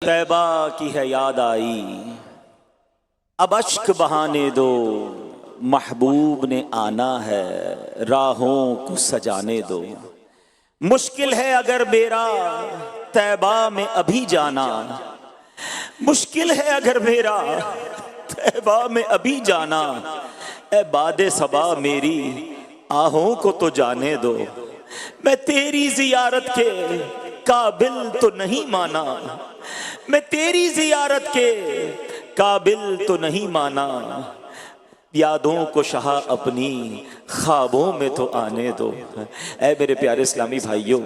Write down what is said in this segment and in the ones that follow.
طیبہ کی ہے یاد آئی، اب اشک بہانے دو، محبوب نے آنا ہے، راہوں کو سجانے دو۔ مشکل ہے اگر میرا طیبہ میں ابھی جانا، مشکل ہے اگر میرا طیبہ میں ابھی جانا، اے باد صبا میری آہوں کو تو جانے دو۔ میں تیری زیارت کے قابل تو نہیں مانا، میں تیری زیارت کے قابل تو نہیں مانا، یادوں کو شاہ اپنی خوابوں میں تو آنے دو۔ اے میرے پیارے اسلامی بھائیوں،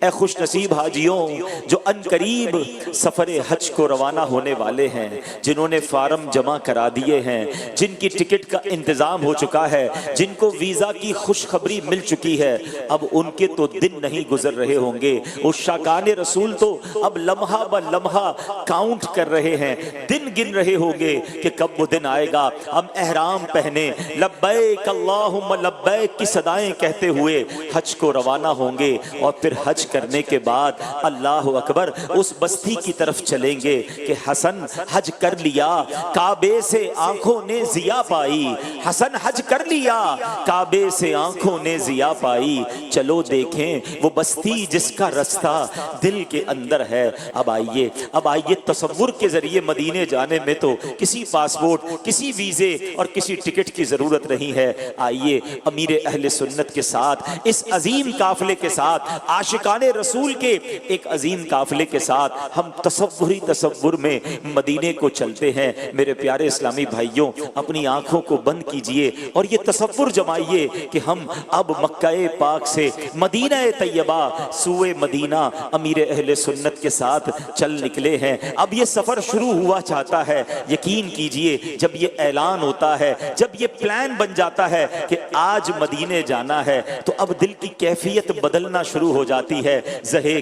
اے خوش نصیب حاجیوں جو ان قریب سفر حج کو روانہ ہونے والے ہیں، جنہوں نے فارم جمع کرا دیے ہیں، جن کی ٹکٹ کا انتظام ہو چکا ہے، جن کو ویزا کی خوشخبری مل چکی ہے، اب ان کے تو دن نہیں گزر رہے ہوں گے۔ عشاقان رسول تو اب لمحہ ب لمحہ کاؤنٹ کر رہے ہیں، دن گن رہے ہوں گے کہ کب وہ دن آئے گا ہم احرام پہنے لبیک اللہم لبیک کی صدائیں کہتے ہوئے حج کو روانہ ہوں گے، اور پھر حج کرنے کے بعد اللہ اکبر اس بستی کی طرف چلیں گے کہ حسن حج کر لیا، کعبے سے آنکھوں نے ضیا پائی، حسن حج کر لیا، کعبے سے آنکھوں نے ضیا پائی، چلو دیکھیں وہ بستی جس کا رستہ دل کے اندر ہے۔ اب آئیے تصور کے ذریعے مدینے جانے میں تو کسی پاسپورٹ، کسی ویزے اور کسی ٹکٹ کی ضرورت نہیں ہے۔ آئیے امیر اہل سنت کے ساتھ، اس عظیم قافلے کے ساتھ، عاشقان رسول کے ایک عظیم قافلے کے ساتھ ہم تصور میں مدینے کو چلتے ہیں۔ میرے پیارے اسلامی بھائیوں، اپنی آنکھوں کو بند کیجئے اور یہ تصور جمائیے کہ ہم اب مکہ پاک سے مدینہ طیبہ سوئے مدینہ امیر اہل سنت کے ساتھ چل نکلے ہیں۔ اب یہ سفر شروع ہوا چاہتا ہے۔ یقین کیجئے جب یہ اعلان ہوتا ہے، جب یہ پلان بن جاتا ہے کہ آج مدینے جانا ہے، تو اب دل کی کیفیت بدلنا شروع ہو جاتی ہے۔ زہے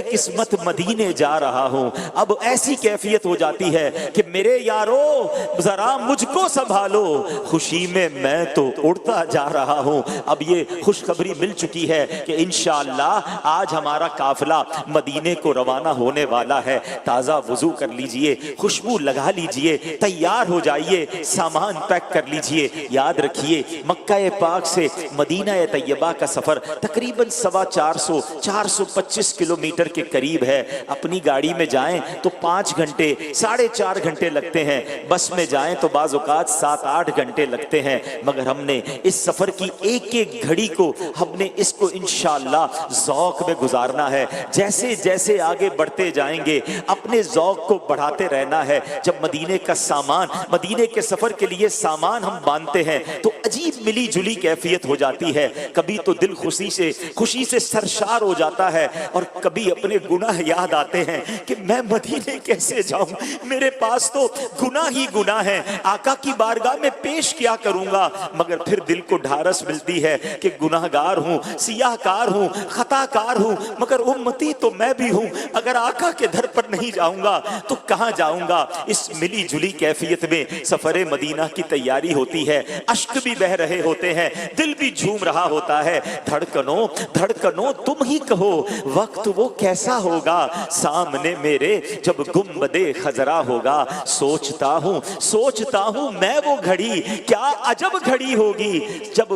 قسمت مدینے جا رہا ہوں، اب ایسی کیفیت ہو جاتی ہے کہ میرے یارو ذرا مجھ کو سنبھالو، خوشی میں میں تو اڑتا جا رہا ہوں۔ اب یہ خوشخبری مل چکی ہے کہ انشاءاللہ آج ہمارا قافلہ مدینے کو روانہ ہونے والا ہے۔ تازہ وضو کر لیجئے، خوشبو لگا لیجئے، تیار ہو جائیے، سامان پیک کر لیجئے۔ یاد رکھیے مکہ پاک سے مدینہ طیبہ کا سفر تقریباً 425 کلومیٹر کے قریب ہے۔ اپنی گاڑی میں جائیں تو 5 گھنٹے 4.5 گھنٹے لگتے ہیں، بس میں جائیں تو بعض اوقات 7-8 گھنٹے لگتے ہیں، مگر ہم نے اس سفر کی ایک ایک گھڑی کو ہم نے اس کو انشاءاللہ ذوق میں گزارنا ہے۔ جیسے جیسے آگے بڑھتے جائیں گے اپنے ذوق کو بڑھاتے رہنا ہے۔ جب مدینے کا سامان، مدینے کے سفر کے لیے سامان ہم باندھتے ہیں تو عجیب ملی جلی کیفیت ہو جاتی ہے۔ کبھی تو دل خوشی سے سرشار ہو جاتا ہے، اور کبھی اپنے گناہ یاد آتے ہیں کہ میں مدینے کیسے جاؤں، میرے پاس تو گناہ ہی گناہ ہیں، آقا کی بارگاہ میں پیش کیا کروں گا۔ مگر پھر دل کو ڈھارس ملتی ہے کہ گناہ گار ہوں، سیاہ کار ہوں، خطا کار ہوں، مگر امتی تو میں بھی ہوں۔ اگر آقا کے در پر نہیں جاؤں گا تو کہاں جاؤں گا؟ اس ملی جلی کیفیت میں سفر مدینہ کی تیاری ہوتی ہے، اشک بھی بہ رہے ہوتے ہیں، دل بھی جھوم رہا ہوتا ہے۔ دھڑکنوں تم ہی کہو وقت وہ کیسا ہوگا، سامنے میرے جب گنبد خضرا ہوگا۔ سوچتا ہوں میں وہ گھڑی کیا عجب گھڑی ہوگی، جب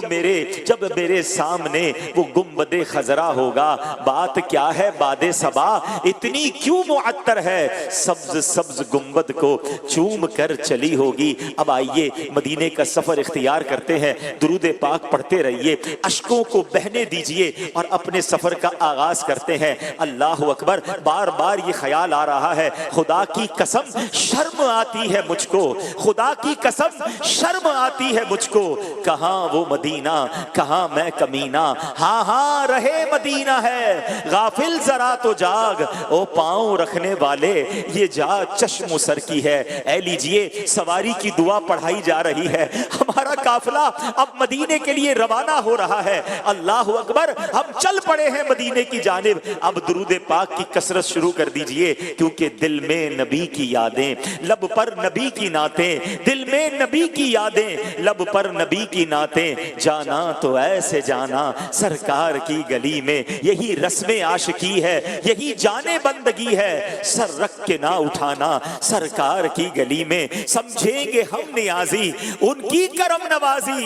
میرے سامنے وہ گنبد خضرا ہوگا۔ بات کیا ہے باد صبا اتنی کیوں معطر ہے، سبز گنبد کو چوم کر چلی ہوگی۔ اب آئیے مدینے کا سفر اختیار کرتے ہیں، درود پاک پڑھتے رہیے، اشکوں کو بہنے دیجئے اور اپنے سفر کا آغاز کرتے ہیں۔ اللہ اکبر، بار بار یہ خیال آ رہا ہے، خدا کی قسم شرم آتی ہے مجھ کو، خدا کی قسم شرم آتی ہے مجھ کو، کہاں وہ مدینہ کہاں میں کمینہ، ہاں رہے مدینہ ہے غافل ذرا تو جاگ، او پاؤں رکھنے والے یہ جا چشم سر کی ہے۔ اے لیجئے سواری کی دعا پڑھائی جا رہی ہے، ہمارا قافلہ اب مدینے کے لیے روانہ ہو رہا ہے. اللہ اکبر, ہم چل پڑے ہیں مدینے کی جانب. اب درود پاک کی کثرت شروع کر دیجئے, کیونکہ دل میں نبی کی یادیں, لب پر نبی کی نعتیں, دل میں نبی کی یادیں, لب پر نبی کی نعتیں. جانا تو ایسے جانا سرکار کی گلی میں, یہی رسم عاشقی ہے, یہی جانے بندگی ہے. سر رکھ کے نہ اٹھانا سرکار کی گلی میں, سمجھیں گے ہم نیازی ان کی کرم نوازی.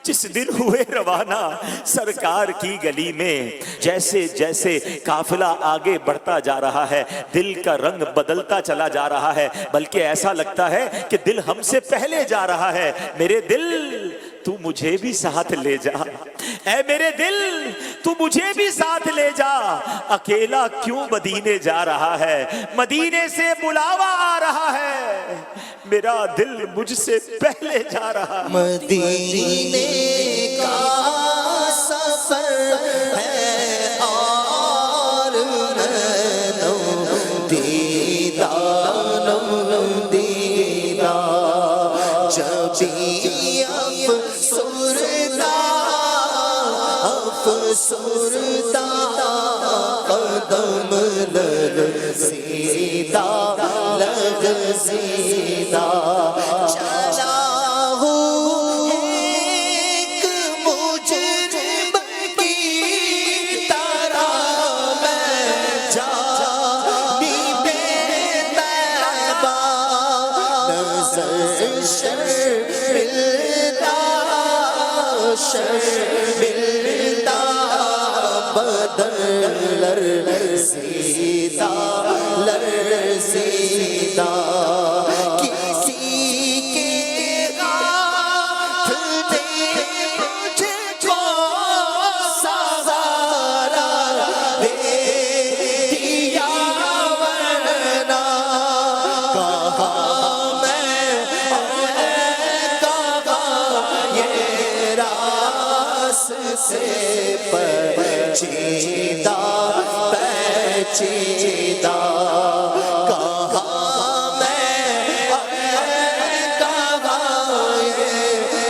جس دن ہوئے روانہ سرکار کی گلی میں, جیسے جیسے قافلہ آگے بڑھتا جا رہا ہے دل کا رنگ بدلتا چلا جا رہا ہے, بلکہ ایسا لگتا ہے کہ دل ہم سے پہلے جا رہا ہے. میرے دل تو مجھے بھی ساتھ لے جا, اے میرے دل تو مجھے بھی ساتھ لے جا. اکیلا کیوں مدینے جا رہا ہے, مدینے سے بلاوا آ رہا ہے, میرا دل مجھ سے پہلے جا رہا ہے. مدینے کا سفر ہے اور میں نو دیدہ جبی افسردہ قدم لرزیدہ چلا ہوں ایک مجرم کی طرح میں جانی بے طیبہ نظر شرمندہ بدن لرزیدہ کسی کے ہاتھ دے مجھ کو سہارا دے دیا, ورنہ کہاں میں کہاں یہ راستے پیچیدہ کہاں میں کہاں یہ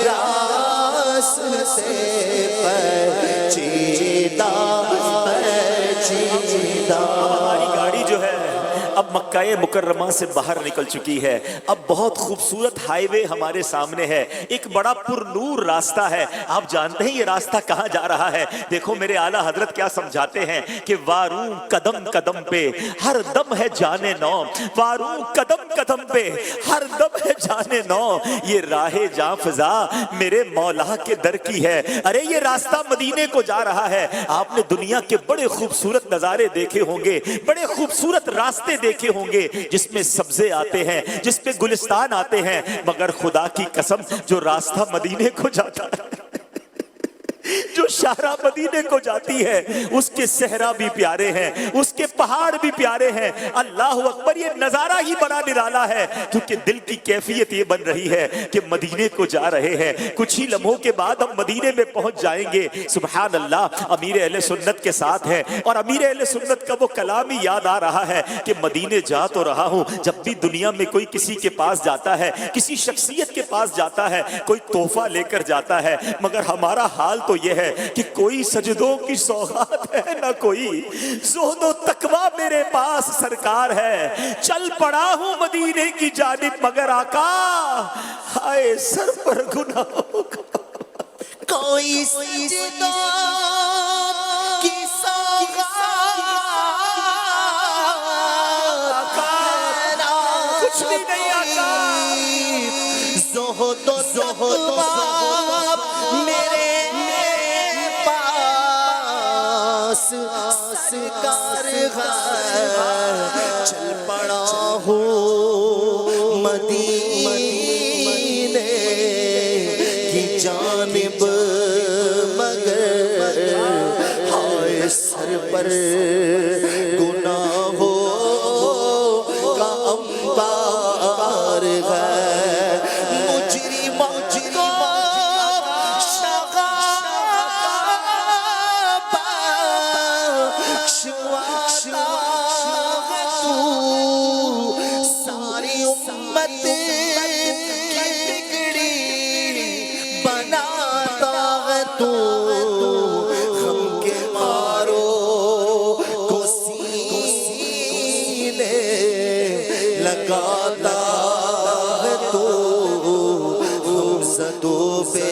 راستے پیچیدہ. ہماری گاڑی جو ہے اب مکہ مکرمہ سے باہر نکل چکی ہے. اب بہت خوبصورت ہائی وے ہمارے سامنے ہے, ایک بڑا پر نور راستہ ہے. آپ جانتے ہیں یہ راستہ کہاں جا رہا ہے؟ دیکھو میرے اعلیٰ حضرت کیا سمجھاتے ہیں کہ واروں قدم قدم پہ ہر دم ہے جانے نو, واروں قدم قدم پہ ہر دم ہے جانے نو. یہ راہ جاں فضا میرے مولا کے در کی ہے. ارے یہ راستہ مدینے کو جا رہا ہے. آپ نے دنیا کے بڑے خوبصورت نظارے دیکھے ہوں گے, بڑے خوبصورت راستے دیکھے ہوں گے جس میں سبزے آتے ہیں, جس پہ گلستان آتے ہیں, مگر خدا کی قسم جو راستہ مدینے کو جاتا ہے, جو شاہراہ مدینے کو جاتی ہے, اس کے صحرا بھی پیارے ہیں, اس کے پہاڑ بھی پیارے ہیں. اللہ اکبر, یہ نظارہ ہی بڑا نرالا ہے, کیونکہ دل کی کیفیت یہ بن رہی ہے کہ مدینے کو جا رہے ہیں. کچھ ہی لمحوں کے بعد ہم مدینے میں پہنچ جائیں گے. سبحان اللہ, امیر اہل سنت کے ساتھ ہیں اور امیر اہل سنت کا وہ کلام ہی یاد آ رہا ہے کہ مدینے جا تو رہا ہوں. جب بھی دنیا میں کوئی کسی کے پاس جاتا ہے, کسی شخصیت کے پاس جاتا ہے, کوئی تحفہ لے کر جاتا ہے, مگر ہمارا حال تو یہ ہے کہ کوئی سجدوں کی سوغات ہے نہ کوئی زہد و تقوی میرے پاس سرکار ہے. چل پڑا ہوں مدینے کی جانب, مگر آقا ہائے سر پر گناہوں کا کوئی سجدوں کی سوغات کچھ بھی نہیں آقا. زہد و تقوی میرے سرکار ہے. چل پڑا ہوں مدینے کی جانب, مگر ہائے سر پر گناہوں کا انبار ہے. مجرم کو ساری امت کی بگڑی بنا لگاتا ہے تو ہم زدوں پہ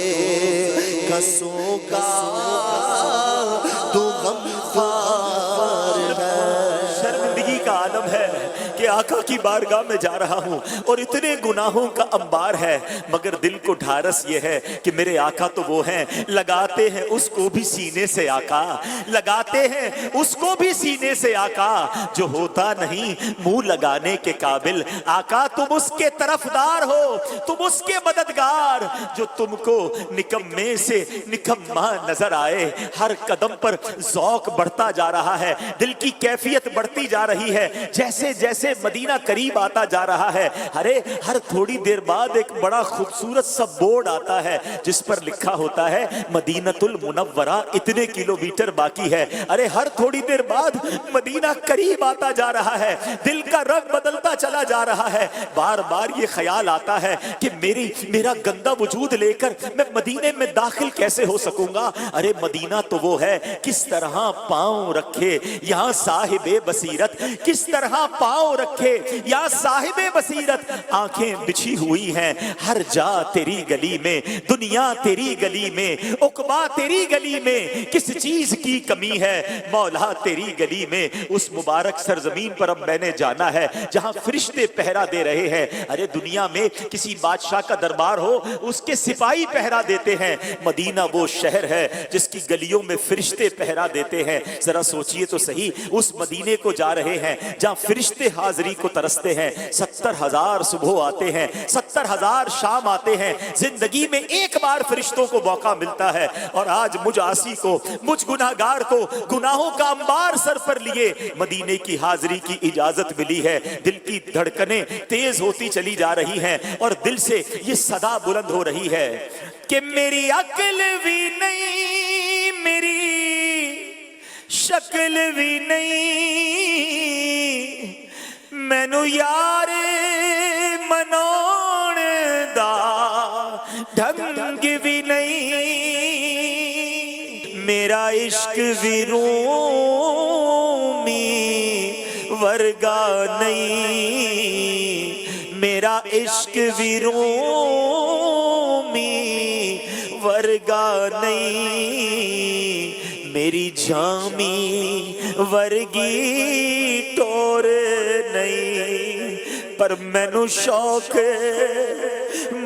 کسوں کا تو غمخوار ہے۔ شرمندگی کا عالم ہے کہ آقا کی بارگاہ میں جا رہا ہوں اور اتنے گناہوں کا انبار ہے، مگر دل کو ڈھارس یہ ہے کہ میرے آقا تو وہ ہیں، لگاتے ہیں اس کو بھی سینے سے آقا، لگاتے ہیں اس کو بھی سینے سے آقا، جو ہوتا نہیں منہ لگانے کے قابل۔ آقا تم اس کے طرفدار ہو، تم اس کے مددگار، جو تم کو نکمے سے نکما نظر آئے۔ ہر قدم پر ذوق بڑھتا جا رہا ہے، دل کی کیفیت بڑھتی جا رہی ہے، جیسے جیسے مدینہ قریب آتا جا رہا ہے۔ ارے ہر تھوڑی دیر بعد ایک بڑا خوبصورت سا بورڈ آتا ہے جس پر لکھا ہوتا ہے مدینۃ المنورہ، اتنے کلومیٹر باقی ہے۔ ارے ہر تھوڑی دیر بعد مدینہ قریب آتا جا رہا ہے، دل کا رنگ بدلتا چلا جا رہا ہے۔ بار بار یہ خیال آتا ہے کہ میرا گندا وجود لے کر میں مدینے میں داخل کیسے ہو سکوں گا۔ ارے مدینہ تو وہ ہے، کس طرح پاؤں رکھے یہاں صاحب بصیرت، کس طرح پاؤں رکھے یا صاحب بصیرت۔ آنکھیں بچھی ہوئی ہیں ہر جا تیری گلی میں، دنیا تیری گلی میں، عقبہ تیری گلی میں، کس چیز کی کمی ہے مولا تیری گلی میں۔ اس مبارک سرزمین پر اب میں نے جانا ہے جہاں فرشتے پہرا دے رہے ہیں۔ ارے دنیا میں کسی بادشاہ کا دربار ہو، اس کے سپاہی پہرا دیتے ہیں، مدینہ وہ شہر ہے جس کی گلیوں میں فرشتے پہرا دیتے ہیں۔ ذرا سوچئے تو صحیح، اس مدینے کو جا رہے ہیں جہاں فرشتے حاضری کو ترستے ہیں۔ 70,000 صبح آتے ہیں، 70,000 شام آتے ہیں، زندگی میں ایک بار فرشتوں کو موقع ملتا ہے، اور آج مجھ عاصی کو، مجھ گناہگار کو گناہوں کا انبار سر پر لیے مدینے کی حاضری کی اجازت ملی ہے۔ دل کی دھڑکنیں تیز ہوتی چلی جا رہی ہیں اور دل سے یہ صدا بلند ہو رہی ہے کہ میری عقل بھی نہیں، میری شکل بھی نہیں، مینو یار مناؤن دا ڈھنگ بھی نہیں، میرا عشق بھی رومی ورگا نہیں، میرا عشق بھی رومی ورگا نہیں، میری جامی ورگی ٹور نہیں، پر مینو شوق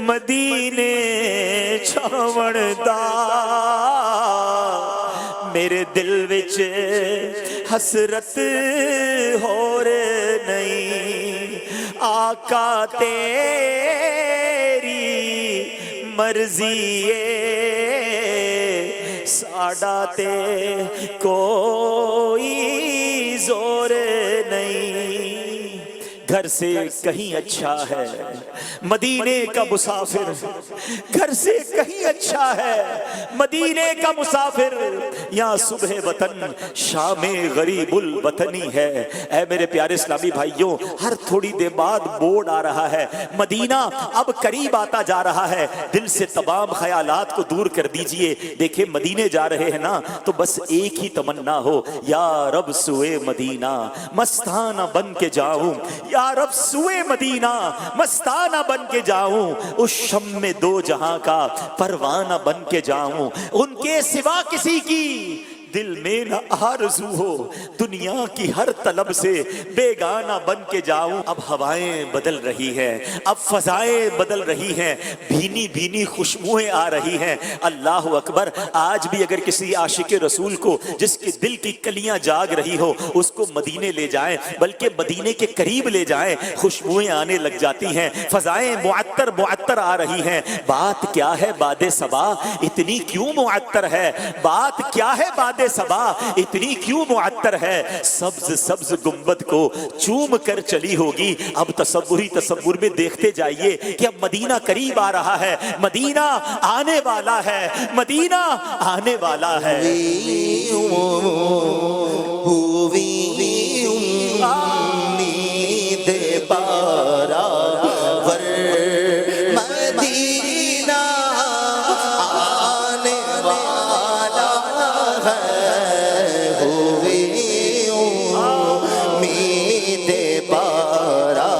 مدینے چھاون دا، میرے دل وچ حسرت ہور نہیں، آقا تیری مرضی ہے، ساڈا تے کوئی زور نہیں۔ گھر سے کہیں اچھا ہے مدینے کا مسافر، گھر سے کہیں اچھا ہے مدینے کا مسافر، یہاں صبح وطن شام غریب الوطنی ہے۔ اے میرے پیارے اسلامی بھائیوں، ہر تھوڑی دیر بعد بورڈ آ رہا ہے، مدینہ اب قریب آتا جا رہا ہے، دل سے تمام خیالات کو دور کر دیجئے۔ دیکھیں مدینے جا رہے ہیں نا، تو بس ایک ہی تمنا ہو، یا رب سوئے مدینہ مستانہ بن کے جاؤں، یا رب سوئے مدینہ مستانہ بن کے جاؤں، اس شم میں دو جہاں کا پروانہ بن کے جاؤں، ان کے سوا کسی کی دل میں نہ آرزو ہو، دنیا کی ہر طلب سے بیگانہ بن کے جاؤں۔ اب ہوائیں بدل رہی ہیں، اب فضائیں بدل رہی ہیں، بھینی بھینی خوشبوئیں آ رہی ہیں۔ اللہ اکبر، آج بھی اگر کسی عاشق رسول کو جس کے دل کی کلیاں جاگ رہی ہو، اس کو مدینے لے جائیں، بلکہ مدینے کے قریب لے جائیں، خوشبوئیں آنے لگ جاتی ہیں، فضائیں معطر معطر آ رہی ہیں۔ بات کیا ہے باد صبا اتنی کیوں معطر ہے، بات کیا ہے باد صبا اتنی کیوں معطر ہے، سبز سبز گنبد کو چوم کر چلی ہوگی۔ اب تصور میں دیکھتے جائیے کہ اب مدینہ قریب آ رہا ہے، مدینہ آنے والا ہے، مدینہ آنے والا ہے۔ امید پارا ور مدینہ آنے والا ہے، ہوئی امید پارا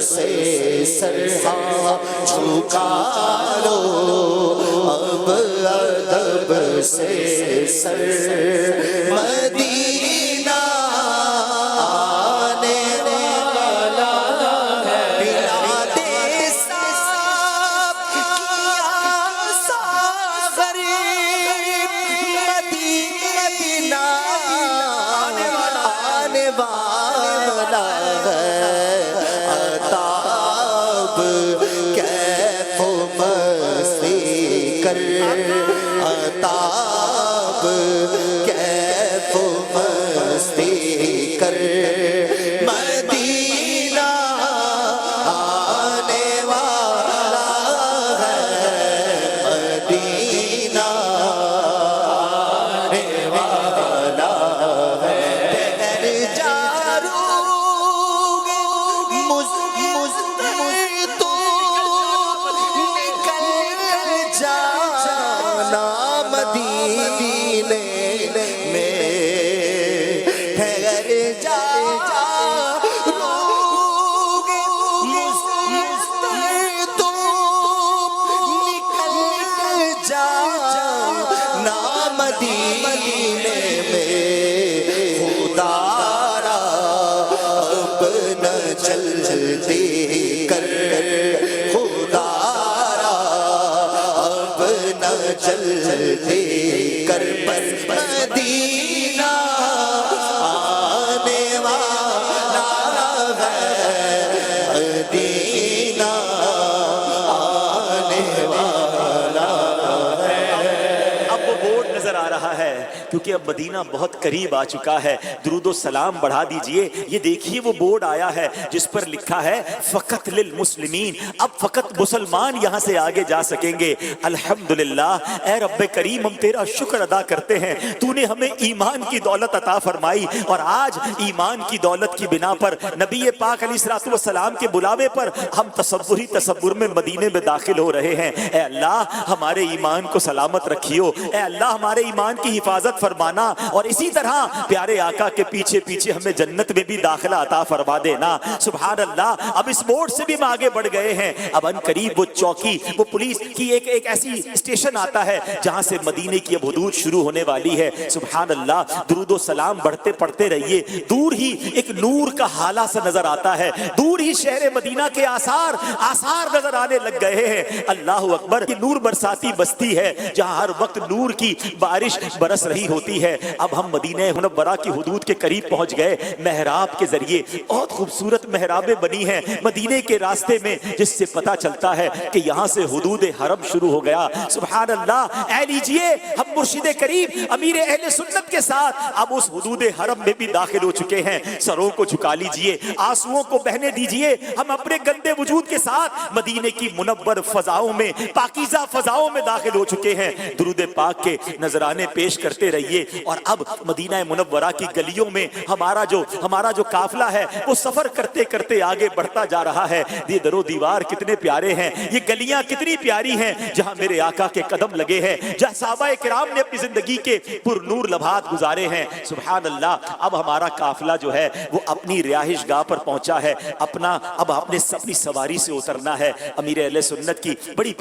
سے سر جھکا لو، اب ادب سے سر مدینہ آنے والا ہے، پلاتے صاحب کیا ساغر، مدینہ آنے والا ہے، عطاب کیف و مستی کر، عطاب کیف و مستی کر، مدینہ آنے والا ہے، مدینہ آنے والا ہے، تیر جارو تو نکل جانا مدینے میں، ٹھہر جا تو نکل جانا مدینے میں، خدا را اب نہ جلدی کر، خدا را اب نہ جلدی کر، بس مدینہ آنے والا ہے، مدینہ آنے والا ہے۔ اب وہ بورڈ نظر آ رہا ہے کیونکہ اب مدینہ بہت قریب آ چکا ہے، درود و سلام بڑھا دیجئے۔ یہ دیکھیے وہ بورڈ آیا ہے جس پر لکھا ہے فقط للمسلمین، اب فقط مسلمان یہاں سے آگے جا سکیں گے۔ الحمدللہ، اے رب کریم ہم تیرا شکر ادا کرتے ہیں، تو نے ہمیں ایمان کی دولت عطا فرمائی، اور آج ایمان کی دولت کی بنا پر نبی پاک علیہ الصلوۃ والسلام کے بلاوے پر ہم تصور میں مدینے میں داخل ہو رہے ہیں۔ اے اللہ ہمارے ایمان کو سلامت رکھیو، اے اللہ ہمارے ایمان کی حفاظت فرمانا، اور اسی طرح پیارے آقا کے پیچھے پیچھے ہمیں جنت میں بھی داخلہ عطا فرما دینا۔ سبحان اللہ۔ اب اس بورڈ سے بھی ہم آگے بڑھ گئے ہیں، اب ان قریب وہ چوکی، وہ پولیس کی ایک ایسی اسٹیشن آتا ہے جہاں سے مدینے کی اب حدود شروع ہونے والی ہے۔ سبحان اللہ، درود و سلام بڑھتے پڑھتے رہیے۔ دور ہی ایک نور کا حالہ سا نظر آتا ہے، دور ہی شہر مدینہ کے آثار نظر آنے لگ گئے ہیں۔ اللہ اکبر، یہ نور برساتی بستی ہے جہاں ہر وقت نور کی بارش برس رہی ہوتی ہے۔ اب ہم مدینہ منورہ کی حدود کے قریب پہنچ گئے۔ محراب کے ذریعے بہت خوبصورت محرابیں بنی ہیں مدینے کے راستے میں، جس سے پتہ چلتا ہے کہ یہاں سے حدود حرم شروع ہو گیا۔ سبحان اللہ۔ اے لیجئے ہم مرشد کریم امیر اہل سنت کے ساتھ اب اس حدود حرم میں بھی داخل ہو چکے ہیں۔ سروں کو جھکا لیجئے، آنسوؤں کو بہنے دیجئے، ہم اپنے گندے وجود کے ساتھ مدینے کی منور فضاؤں میں، پاکیزہ فضاؤں میں داخل ہو چکے ہیں۔ درود پاک کے نذرانے پیش کرتے رہیے، اور اب مدینہ منورہ کی گلیوں میں ہمارا جو قافلہ ہے وہ سفر کرتے کرتے آگے بڑھتا جا رہا ہے۔ یہ در و دیوار کتنے پیارے ہیں، یہ گلیاں کتنی پیاری ہیں جہاں میرے آقا کے قدم لگے ہیں، جہاں صحابہ کرام نے اپنی زندگی کے پر نور لمحات گزارے ہیں۔ سبحان اللہ۔ اب ہمارا قافلہ جو ہے وہ اپنی رہائش گاہ پر پہنچا ہے، اب اپنی سواری سے اترنا ہے۔ امیر اہل سنت کی بڑی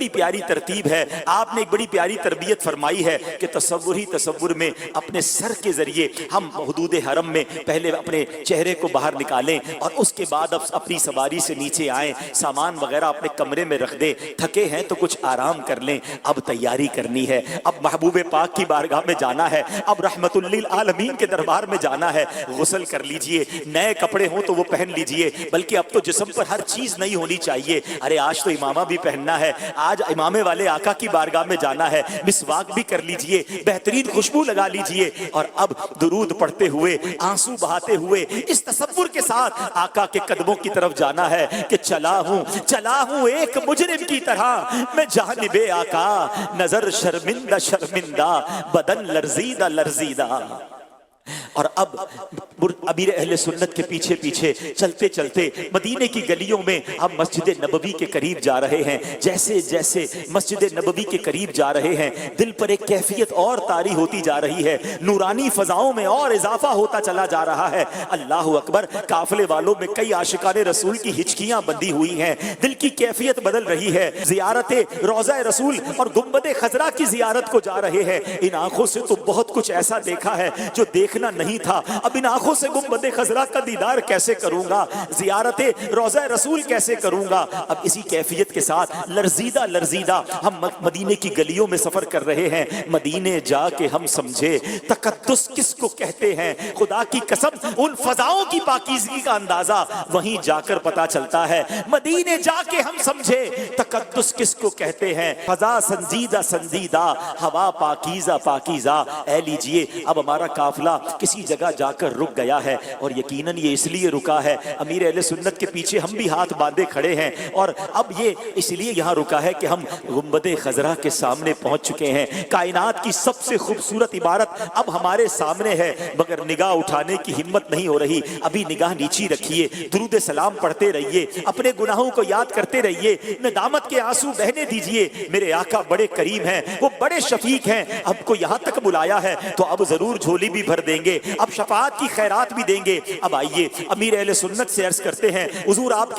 پیاری ترتیب ہے، آپ نے ایک بڑی پیاری تربیت فرمائی ہے کہ تصور میں اپنے سر کے ذریعے ہم حدود حرم میں پہلے اپنے چہرے کو باہر نکالیں، اور اس کے بعد اب اپنی سواری سے نیچے آئیں، سامان وغیرہ اپنے کمرے میں رکھ دیں، تھکے ہیں تو کچھ آرام کر لیں۔ اب تیاری کرنی ہے، اب محبوب پاک کی بارگاہ میں جانا ہے، اب رحمت للعالمین کے دربار میں جانا ہے۔ غسل کر لیجئے، نئے کپڑے ہوں تو وہ پہن لیجئے، بلکہ اب تو جسم پر ہر چیز نئی ہونی چاہیے۔ ارے آج تو امامہ بھی پہننا ہے، آج امامے والے آقا کی بارگاہ میں جانا ہے، مسواک بھی کر لیجئے، بہترین خوشبو لگا لیجئے، اور اب درود پڑھتے ہوئے، آنسو بہاتے ہوئے، اس تصور کے ساتھ آقا کے قدموں کی طرف جانا ہے کہ چلا ہوں ایک مجرم کی طرح میں جانب آقا، نظر شرمندہ بدن لرزیدہ اور اب امیر اہل سنت کے پیچھے پیچھے چلتے چلتے مدینے کی گلیوں میں اب مسجد نبوی کے قریب جا رہے ہیں. جیسے جیسے مسجد نبوی کے قریب جا رہے ہیں دل پر ایک کیفیت اور طاری ہوتی جا رہی ہے, نورانی فضاؤں میں اور اضافہ ہوتا چلا جا رہا ہے. اللہ اکبر, قافلے والوں میں کئی عاشقان رسول کی ہچکیاں بندھی ہوئی ہیں, دل کی کیفیت بدل رہی ہے. زیارت روضہ رسول اور گنبد خضرا کی زیارت کو جا رہے ہیں. ان آنکھوں سے تو بہت کچھ ایسا دیکھا ہے جو دیکھنا نہیں تھا, اب ان آنکھوں سے گنبد خضرا کا دیدار کیسے کروں گا, زیارت روضہ رسول کیسے کروں گا. اب اسی کیفیت کے ساتھ لرزیدہ لرزیدہ ہم مدینے کی گلیوں میں سفر کر رہے ہیں. مدینے جا کے ہم سمجھے تقدس کس کو کہتے ہیں. خدا کی قسم ان فضاؤں کی پاکیزگی کا اندازہ وہیں جا کر پتا چلتا ہے. مدینے جا کے ہم سمجھے تقدس کس کو کہتے ہیں. فضا سنجیدہ سنجیدہ, ہوا پاکیزہ پاکیزہ. اے لیجئے اب ہمارا قافلہ کسی جگہ جا کر رک گیا ہے, اور یقیناً یہ اس لیے رکا ہے, امیر اہل سنت کے پیچھے ہم بھی ہاتھ باندھے کھڑے ہیں, اور اب یہ اس لیے یہاں رکا ہے کہ ہم گنبد خضرا کے سامنے پہنچ چکے ہیں. کائنات کی سب سے خوبصورت عمارت اب ہمارے سامنے ہے, مگر نگاہ اٹھانے کی ہمت نہیں ہو رہی. ابھی نگاہ نیچی رکھیے, درود سلام پڑھتے رہیے, اپنے گناہوں کو یاد کرتے رہیے, ندامت کے آنسو بہنے دیجئے. میرے آقا بڑے کریم ہیں, وہ بڑے شفیق ہیں. اب کو یہاں تک بلایا ہے تو اب ضرور جھولی بھی بھر دیں گے, اب شفاعت کی خیرات بھی دیں گے. اب آئیے امیر اہل سنت سے عرض کرتے ہیں, حضور آپ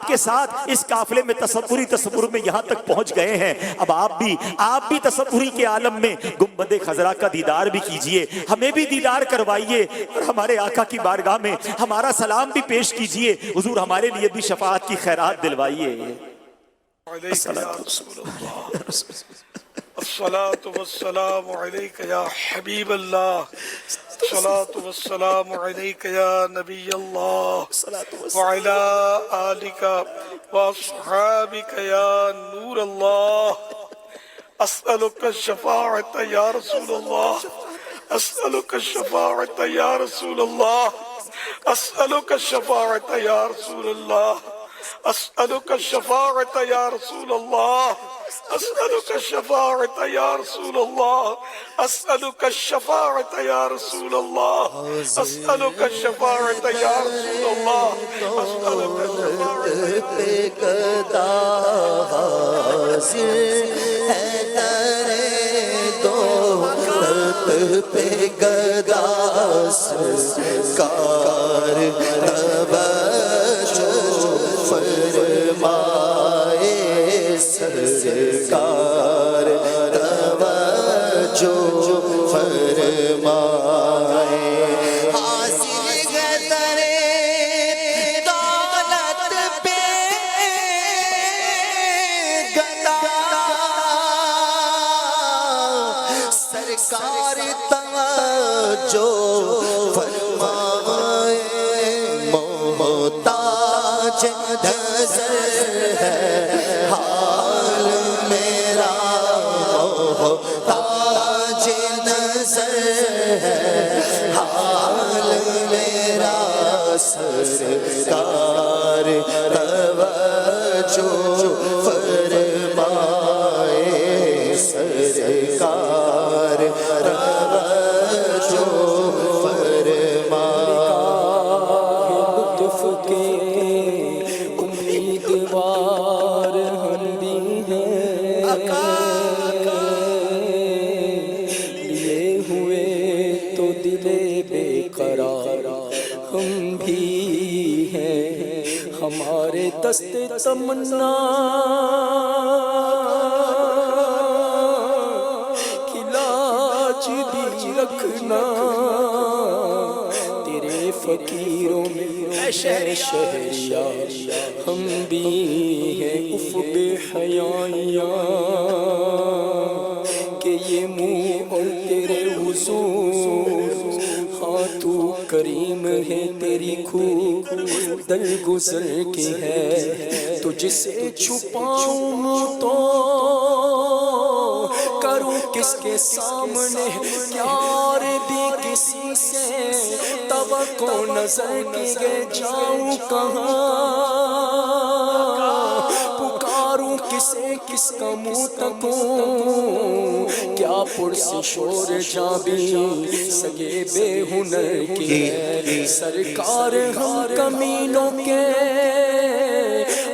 کے ساتھ اس قافلے میں تصور میں یہاں تک پہنچ گئے ہیں. اب آپ بھی تصوری کے عالم میں گنبد خضرا کا دیدار بھی کیجئے, ہمیں بھی دیدار کروائیے, اور ہمارے آقا کی بارگاہ میں ہمارا سلام بھی پیش کیجئے. حضور ہمارے لیے بھی شفاعت کی خیرات دلوائیے. الصلاة والسلام عليك يا حبيب الله, الصلاة والسلام عليك يا نبي الله, وعلى آلك وأصحابك يا نور الله. أسألك الشفاعة يا رسول الله, أسألك الشفاعة يا رسول الله, أسألك الشفاعة يا رسول الله, أسألك الشفاعة يا رسول الله, أسألك الشفاعة يا رسول الله, أسألك الشفاعة يا رسول الله, أسألك الشفاعة يا رسول الله, أسألك سرکار توجہ فرمائے. حاصل ہے ترے دولت پہ گدا, سرکار توجہ فرمائے. محتاج نظر ہے حال میرا, محتاج نظر ہے حال میرا. سرکار توجہ فرمائے, سرکار توجہ فرمائے. لطف کے امیدوار ہم بھی ہیں, لیے ہوئے تو دل بے قرار ہم بھی ہیں. ہمارے دست تمنا کی لاج بھی رکھنا, تیرے فقیروں میں شہریار ہم بھی ہیں. اف بے حیائیاں کہ یہ منہ اور تیرے حضور, ہاں تو کریم ہے, تیری کھو در گزر کی ہے. تجھ سے چھپاؤں تو کروں کس کے سامنے, یار بھی کسی سے توقع نظر کیے جاؤں کہاں, پکاروں کسے کس کا منہ تکوں, کیا کیا پرس شور جابی سگے بے ہنر کی ہے سرکار ہم کمینوں کے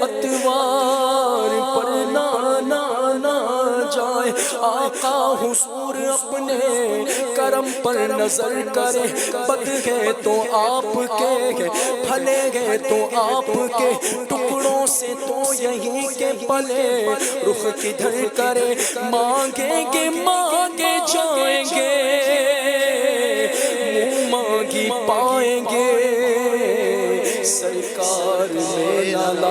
اتوار پر نہ جائے آقا حضور اپنے کرم پر نظر کرے بد گئے تو آپ کے بھلے گئے تو آپ کے ٹکڑوں سے تو یہی کے پلے رخ کدھر کرے مانگیں گے مانگے جائیں گے منہ مانگی پائیں گے سرکار میں لا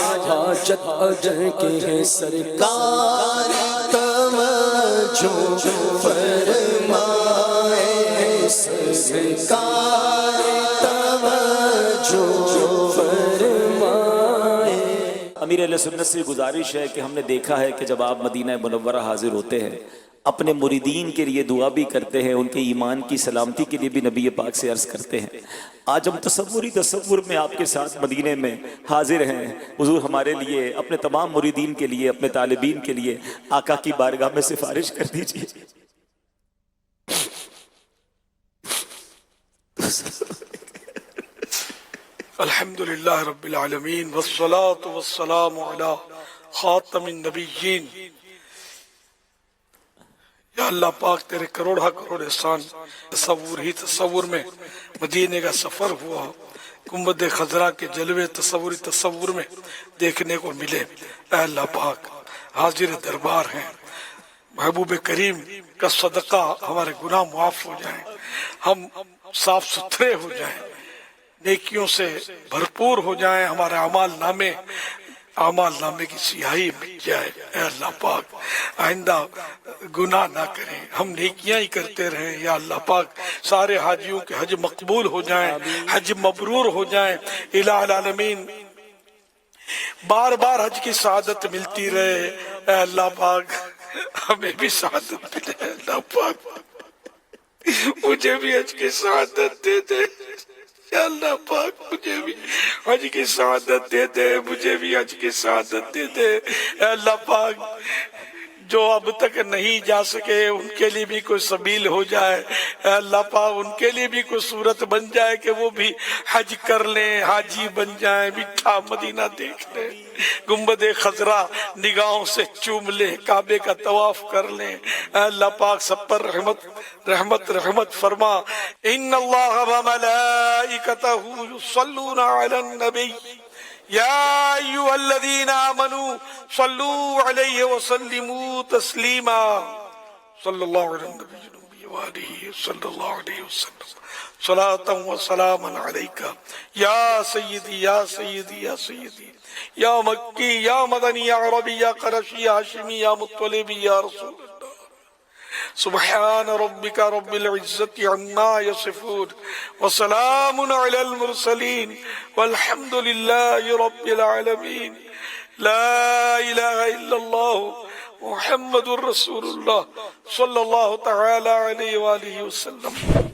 حاجت اجر کے ہیں سرکار توجہ فرمائے سرکار توجہ فرمائے۔ امیر اہل سنت سے گزارش ہے کہ ہم نے دیکھا ہے کہ جب آپ مدینہ منورہ حاضر ہوتے ہیں اپنے مریدین کے لیے دعا بھی کرتے ہیں، ان کے ایمان کی سلامتی کے لیے بھی نبی پاک سے عرض کرتے ہیں۔ آج ہم تصور میں آپ کے ساتھ مدینے میں حاضر ہیں، حضور ہمارے لیے، اپنے تمام مریدین کے لیے، اپنے طالبین کے لیے آقا کی بارگاہ میں سفارش کر دیجیے۔ الحمدللہ رب العالمین والصلاة والسلام علی خاتم النبیین۔ یا اللہ پاک تیرے کروڑا کروڑ احسان تصور میں مدینے کا سفر ہوا، گنبد خضرا کے جلوے تصور میں دیکھنے کو ملے۔ اے اللہ پاک حاضر دربار ہیں، محبوب کریم کا صدقہ ہمارے گناہ معاف ہو جائیں، ہم صاف ستھرے ہو جائیں، نیکیوں سے بھرپور ہو جائیں، ہمارے اعمال نامے کی سیاہی مٹ جائے۔ اے اللہ پاک آئندہ گناہ نہ کریں، ہم نیکیاں ہی کرتے رہیں۔ یا اللہ پاک سارے حاجیوں کے حج مقبول ہو جائیں، حج مبرور ہو جائیں۔ الہ العالمین بار بار حج کی سعادت ملتی رہے۔ اے اللہ پاک ہمیں بھی سعادت ملے۔ اللہ پاک مجھے بھی حج کی سعادت دے دے۔ یا اللہ پاک مجھے بھی حج کی سعادت دے دے، مجھے بھی حج کی سعادت دے دے۔ اے اللہ پاک جو اب تک نہیں جا سکے ان کے لیے بھی کوئی سبیل ہو جائے۔ اے اللہ پاک ان کے لیے بھی کوئی صورت بن جائے کہ وہ بھی حج کر لیں، حاجی بن جائیں، میٹھا مدینہ دیکھ لیں، گنبد خضرا نگاہوں سے چوم لیں، کعبے کا طواف کر لیں۔ اے اللہ پاک سب پر رحمت فرما۔ ان اللہ وملائکتہ یصلون علی النبی یا ایھا الذین آمنوا صلوا علیہ وسلموا تسلیما۔ صلی اللہ علیہ وسلم وآلہ صلی اللہ علیہ وسلم صلاۃ و سلام علیک یا سیدی یا سیدی یا سیدی یا مکی یا مدنی یا عربی یا قرشی یا ہاشمی یا مطلبی یا رسول اللہ۔ سبحان ربک رب العزت عما یصفون وسلام علی المرسلین والحمد للہ رب العالمین۔ لا الہ الا اللہ محمد الرسول اللہ صلی اللہ تعالی علیہ وآلہ وسلم۔